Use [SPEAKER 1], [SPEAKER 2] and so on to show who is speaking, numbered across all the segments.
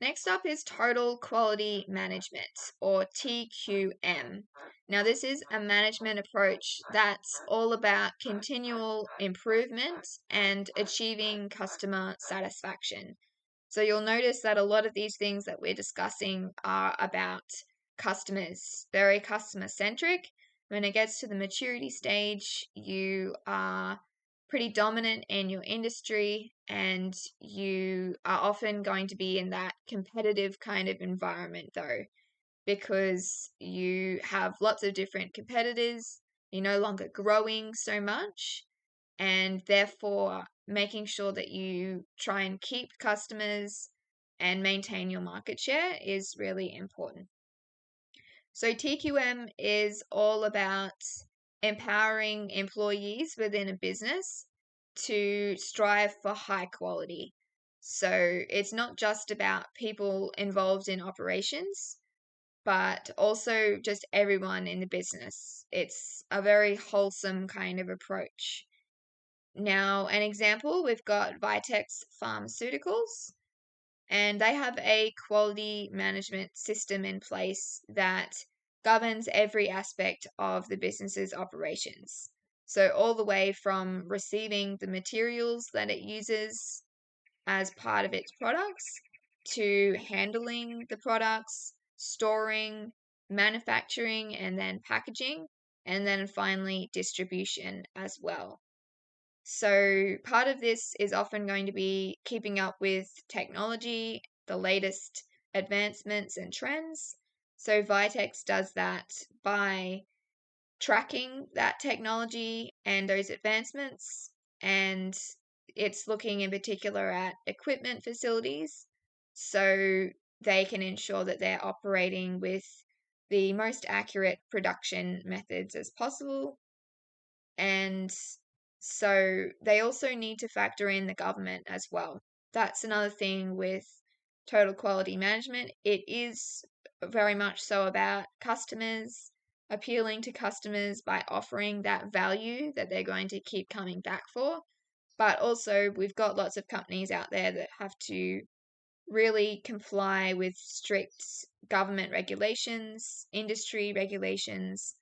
[SPEAKER 1] Next up is Total Quality Management, or TQM. Now, this is a management approach that's all about continual improvement and achieving customer satisfaction. So, you'll notice that a lot of these things that we're discussing are about customers, very customer centric. When it gets to the maturity stage, you are pretty dominant in your industry and you are often going to be in that competitive kind of environment though, because you have lots of different competitors, you're no longer growing so much, and therefore making sure that you try and keep customers and maintain your market share is really important. So TQM is all about empowering employees within a business to strive for high quality. So it's not just about people involved in operations, but also just everyone in the business. It's a very wholesome kind of approach. Now, an example, we've got Vitex Pharmaceuticals, and they have a quality management system in place that governs every aspect of the business's operations. So, all the way from receiving the materials that it uses as part of its products to handling the products, storing, manufacturing, and then packaging, and then finally distribution as well. So, part of this is often going to be keeping up with technology, the latest advancements and trends. So, Vitex does that by tracking that technology and those advancements, and it's looking in particular at equipment facilities so they can ensure that they're operating with the most accurate production methods as possible. And so they also need to factor in the government as well. That's another thing with total quality management. It is very much so about customers, appealing to customers by offering that value that they're going to keep coming back for. But also, we've got lots of companies out there that have to really comply with strict government regulations, industry regulations,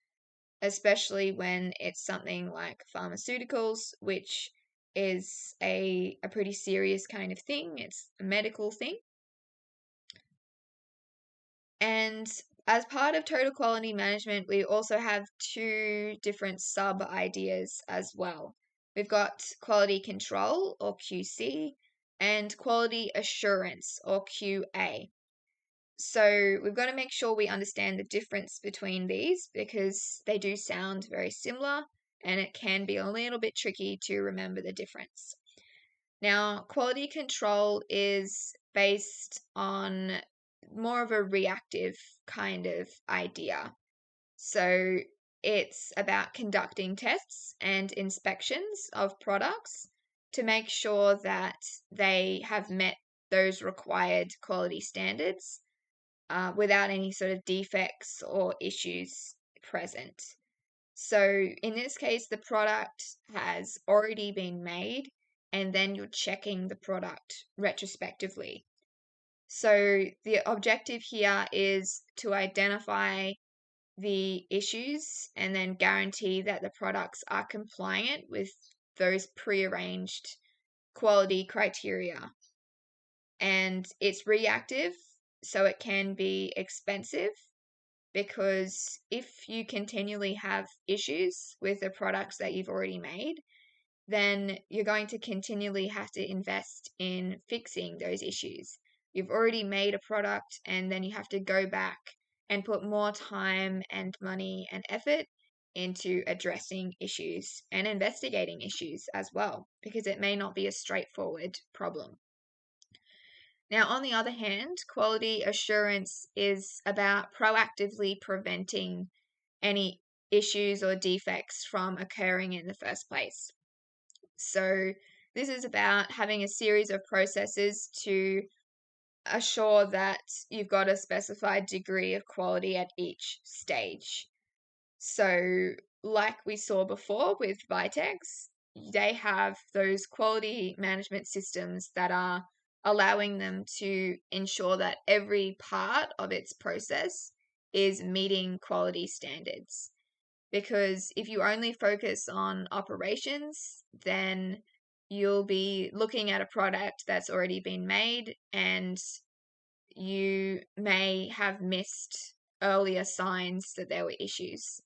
[SPEAKER 1] especially when it's something like pharmaceuticals, which is a pretty serious kind of thing. It's a medical thing. And as part of total quality management, we also have two different sub ideas as well. We've got quality control, or QC, and quality assurance, or QA. So we've got to make sure we understand the difference between these because they do sound very similar and it can be a little bit tricky to remember the difference. Now, quality control is based on more of a reactive kind of idea. So it's about conducting tests and inspections of products to make sure that they have met those required quality standards without any sort of defects or issues present. So in this case, the product has already been made, and then you're checking the product retrospectively. So the objective here is to identify the issues and then guarantee that the products are compliant with those prearranged quality criteria. And it's reactive, so it can be expensive because if you continually have issues with the products that you've already made, then you're going to continually have to invest in fixing those issues. You've already made a product and then you have to go back and put more time and money and effort into addressing issues and investigating issues as well, because it may not be a straightforward problem. Now, on the other hand, quality assurance is about proactively preventing any issues or defects from occurring in the first place. So, this is about having a series of processes to assure that you've got a specified degree of quality at each stage. So, like we saw before with Vitex, they have those quality management systems that are allowing them to ensure that every part of its process is meeting quality standards. Because if you only focus on operations, then you'll be looking at a product that's already been made, and you may have missed earlier signs that there were issues.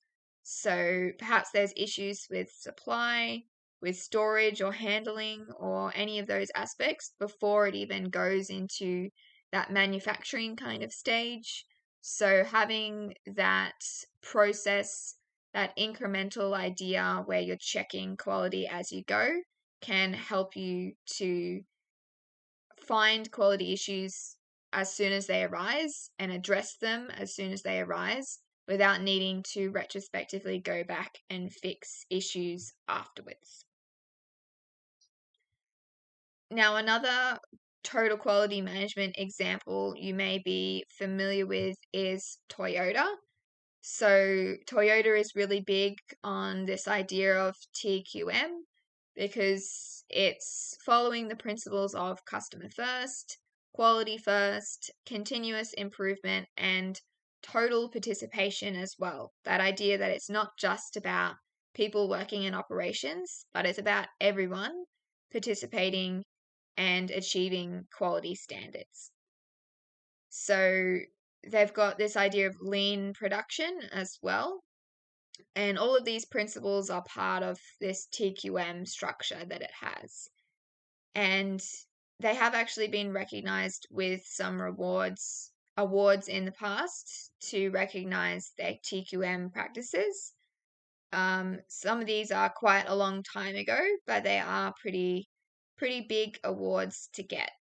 [SPEAKER 1] So perhaps there's issues with supply, with storage or handling, or any of those aspects before it even goes into that manufacturing kind of stage. So having that process, that incremental idea where you're checking quality as you go, can help you to find quality issues as soon as they arise and address them as soon as they arise without needing to retrospectively go back and fix issues afterwards. Now, another total quality management example you may be familiar with is Toyota. So Toyota is really big on this idea of TQM because it's following the principles of customer first, quality first, continuous improvement, and total participation as well. That idea that it's not just about people working in operations, but it's about everyone participating and achieving quality standards. So they've got this idea of lean production as well. And all of these principles are part of this TQM structure that it has. And they have actually been recognized with some awards in the past to recognize their TQM practices. Some of these are quite a long time ago, but they are pretty big awards to get.